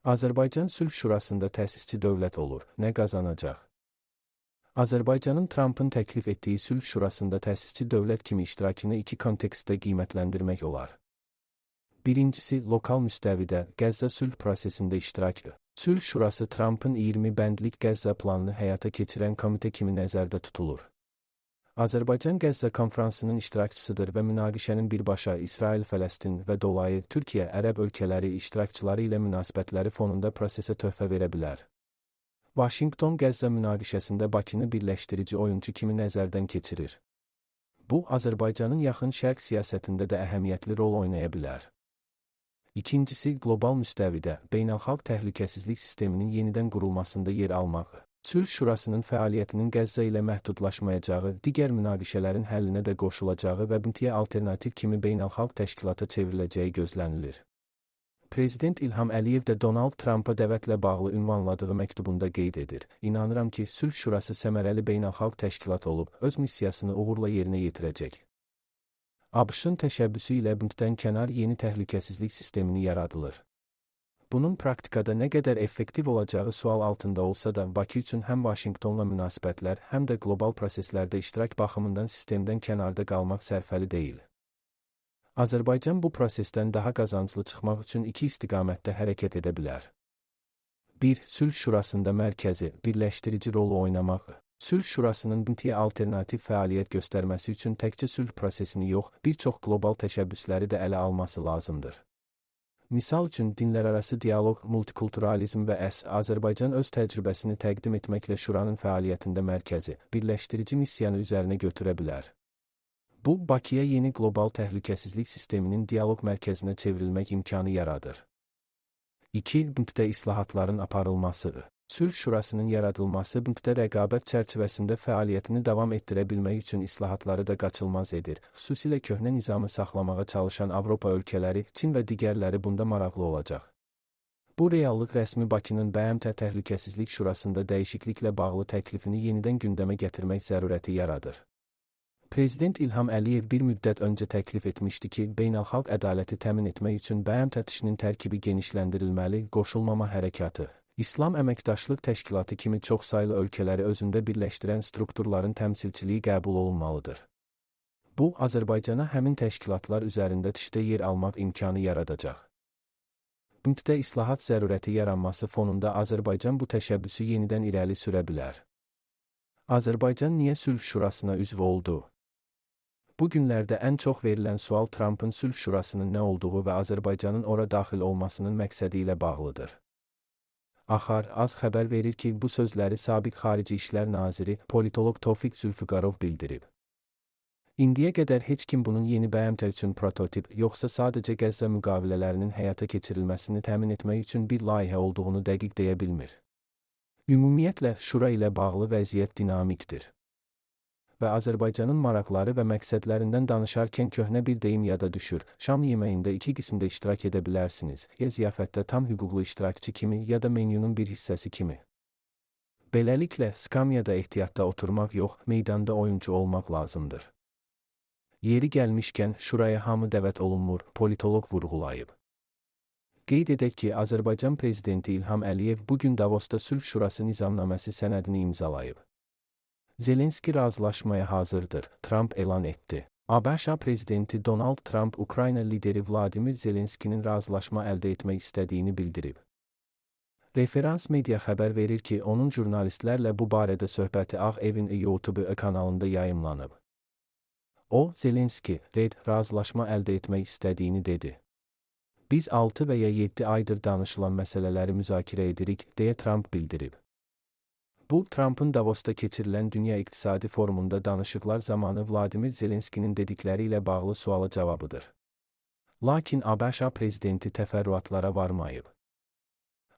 Azərbaycan Sülh Şurasında təsisçi dövlət olur, nə qazanacaq? Azərbaycanın Trampın təklif etdiyi Sülh Şurasında təsisçi dövlət kimi iştirakını iki kontekstdə qiymətləndirmək olar. Birincisi, lokal müstəvidə Qəzza sülh prosesində iştirakı. Sülh Şurası Trampın 20 bəndlik Qəzza planını həyata keçirən komitə kimi nəzərdə tutulur. Azərbaycan Qəzza konfransının iştirakçısıdır və münaqişənin birbaşa İsrail, Fələstin və dolayı Türkiyə, ərəb ölkələri iştirakçıları ilə münasibətləri fonunda prosesə töhfə verə bilər. Vaşinqton Qəzza münaqişəsində Bakını birləşdirici oyunçu kimi nəzərdən keçirir. Bu, Azərbaycanın yaxın şərq siyasətində də əhəmiyyətli rol oynaya bilər. İkincisi, qlobal müstəvidə beynəlxalq təhlükəsizlik sisteminin yenidən qurulmasında yer almağı. Sülh Şurasının fəaliyyətinin Qəzza ilə məhdudlaşmayacağı, digər münaqişələrin həllinə də qoşulacağı və BMT-yə alternativ kimi beynəlxalq təşkilata çevriləcəyi gözlənilir. Prezident İlham Əliyev də Donald Trumpa dəvətlə bağlı ünvanladığı məktubunda qeyd edir: "İnanıram ki, Sülh Şurası səmərəli beynəlxalq təşkilat olub, öz missiyasını uğurla yerinə yetirəcək." ABŞ-ın təşəbbüsü ilə BMT-dən kənar yeni təhlükəsizlik sistemini yaradılır. Bunun praktikada nə qədər effektiv olacağı sual altında olsa da, Bakı üçün həm Vaşinqtonla münasibətlər, həm də qlobal proseslərdə iştirak baxımından sistemdən kənarda qalmaq sərfəli deyil. Azərbaycan bu prosesdən daha qazanclı çıxmaq üçün iki istiqamətdə hərəkət edə bilər. 1. Sülh Şurasında mərkəzi, birləşdirici rolu oynamaq. Sülh Şurasının BMT-yə alternativ fəaliyyət göstərməsi üçün təkcə sülh prosesini yox, bir çox qlobal təşəbbüsləri də ələ alması lazımdır. Misal üçün, dinlərarası dialoq, multikulturalizm və Azərbaycan öz təcrübəsini təqdim etməklə Şuranın fəaliyyətində mərkəzi, birləşdirici missiyanı üzərinə götürə bilər. Bu, Bakıya yeni qlobal təhlükəsizlik sisteminin dialoq mərkəzinə çevrilmək imkanı yaradır. 2. BMT-də islahatların aparılması. Sülh Şurasının yaradılması BMT-də rəqabət çərçivəsində fəaliyyətini davam etdirə bilmək üçün islahatları da qaçılmaz edir. Xüsusilə köhnə nizamı saxlamağa çalışan Avropa ölkələri, Çin və digərləri bunda maraqlı olacaq. Bu reallıq rəsmi Bakının BMT Təhlükəsizlik Şurasında dəyişikliklə bağlı təklifini yenidən gündəmə gətirmək zərurəti yaradır. Prezident İlham Əliyev bir müddət öncə təklif etmişdi ki, beynəlxalq ədaləti təmin etmək üçün BMT TŞ-nin tərkibi genişləndirilməli, qoşulmama hərəkatı. İslam Əməkdaşlıq Təşkilatı kimi çoxsaylı ölkələri özündə birləşdirən strukturların təmsilçiliyi qəbul olunmalıdır. Bu, Azərbaycana həmin təşkilatlar üzərində TŞ-də yer almaq imkanı yaradacaq. BMT-də islahat zərurəti yaranması fonunda Azərbaycan bu təşəbbüsü yenidən irəli sürə bilər. Azərbaycan niyə Sülh Şurasına üzv oldu? Bu günlərdə ən çox verilən sual Trampın Sülh Şurasının nə olduğu və Azərbaycanın ora daxil olmasının məqsədi ilə bağlıdır. Axar az xəbər verir ki, bu sözləri sabiq Xarici İşlər Naziri, politoloq Tofiq Zülfüqarov bildirib. İndiyə qədər heç kim bunun yeni BMT üçün prototip, yoxsa sadəcə Qəzza müqavilələrinin həyata keçirilməsini təmin etmək üçün bir layihə olduğunu dəqiq deyə bilmir. Ümumiyyətlə, Şura ilə bağlı vəziyyət dinamikdir. Və Azərbaycanın maraqları və məqsədlərindən danışarkən köhnə bir deyim yada düşür: şam yeməyində iki qismdə iştirak edə bilərsiniz, ya ziyafətdə tam hüquqlu iştirakçı kimi, ya da menyunun bir hissəsi kimi. Beləliklə, skamyada ehtiyatda oturmaq yox, meydanda oyuncu olmaq lazımdır. Yeri gəlmişkən, Şuraya hamı dəvət olunmur, politoloq vurğulayıb. Qeyd edək ki, Azərbaycan Prezidenti İlham Əliyev bugün Davosda Sülh Şurası nizamnaməsi sənədini imzalayıb. Zelenski razılaşmaya hazırdır, Trump elan etdi. ABŞ Prezidenti Donald Trump, Ukrayna lideri Vladimir Zelenskinin razılaşma əldə etmək istədiyini bildirib. Referans media xəbər verir ki, onun jurnalistlərlə bu barədə söhbəti Ağ Evin YouTube kanalında yayımlanıb. O, Zelenski, razılaşma əldə etmək istədiyini dedi. "Biz 6 və ya 7 aydır danışılan məsələləri müzakirə edirik", deyə Trump bildirib. Bu, Trumpın Davosda keçirilən Dünya İqtisadi Forumunda danışıqlar zamanı Vladimir Zelenskinin dedikləri ilə bağlı suala cavabıdır. Lakin ABŞ prezidenti təfərrüatlara varmayıb.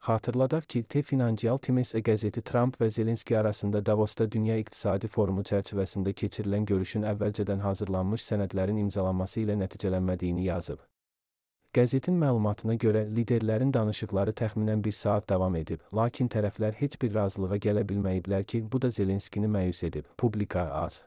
Xatırladaq ki, Financial Times qəzeti Trump və Zelenski arasında Davosda Dünya İqtisadi Forumu çərçivəsində keçirilən görüşün əvvəlcədən hazırlanmış sənədlərin imzalanması ilə nəticələnmədiyini yazıb. Qəzetin məlumatına görə liderlərin danışıqları təxminən 1 saat davam edib, lakin tərəflər heç bir razılığa gələ bilməyiblər ki, bu da Zelenskini məyus edib. Publika az.